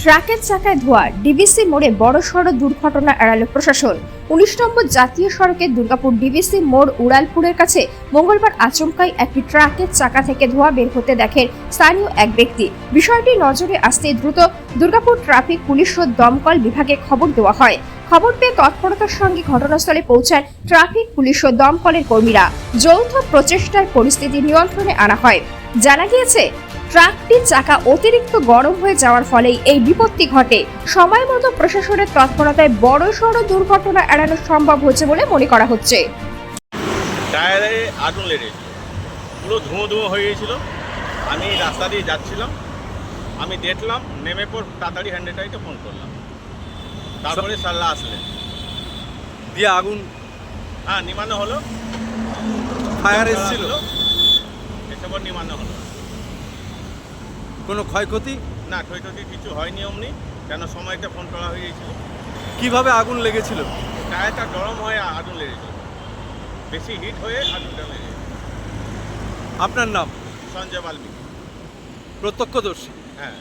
ট্রাকের চাকায় ধোয়া, ডিভিসি মোড়ে বড়সড় দুর্ঘটনা এড়ালো প্রশাসন। ১৯ নম্বর জাতীয় সড়কের দুর্গাপুর ডিভিসি মোড় উড়ালপুরের কাছে মঙ্গলবার আচমকাই একটি ট্রাকের চাকা থেকে ধোঁয়া বের হতে দেখেন স্থানীয় এক ব্যক্তি। বিষয়টি নজরে আসতেই দ্রুত দুর্গাপুর ট্রাফিক পুলিশ ও দমকল বিভাগে খবর দেওয়া হয়। খবর পেয়ে তৎপরতার সঙ্গে ঘটনাস্থলে পৌঁছান ট্রাফিক পুলিশ ও দমকলের কর্মীরা। যৌথ প্রচেষ্টায় পরিস্থিতি নিয়ন্ত্রণে আনা হয়। জানা গিয়েছে, ট্রাকটির চাকা অতিরিক্ত গরম হয়ে যাওয়ার ফলেই এই বিপত্তি ঘটে। সময় মতো প্রশাসনের তৎপরতায় বড়সড় দুর্ঘটনা এড়ানো সম্ভব হয়েছে বলে মনে করা হচ্ছে। টায়ারে আগুন লেগেছিল, পুরো ধুঁয়ো ধুঁয়ো হয়ে গিয়েছিল। আমি রাস্তা দিয়ে যাচ্ছিলাম, আমি দেখলাম, নেমে পর তাড়াতাড়ি হ্যান্ডেটাইকে ফোন করলাম। তারপরে সাল্লা আসলেন, দিয়ে আগুন নিমানো হলো। ফায়ার এসেছিল, এসব নিমানো হলো। কোনো ক্ষয়ক্ষতি? না, ক্ষয়ক্ষতি কিছু হয়নি অমনি, কেন সময়টা ফোন করা হয়ে গিয়েছিল। কিভাবে আগুন লেগেছিল? টায়ারটা গরম হয়ে আগুন লেগেছিল, বেশি হিট হয়ে আগুনটা লেগেছে। আপনার নাম? সঞ্জয় বাল্মীকি। প্রত্যক্ষদর্শী? হ্যাঁ।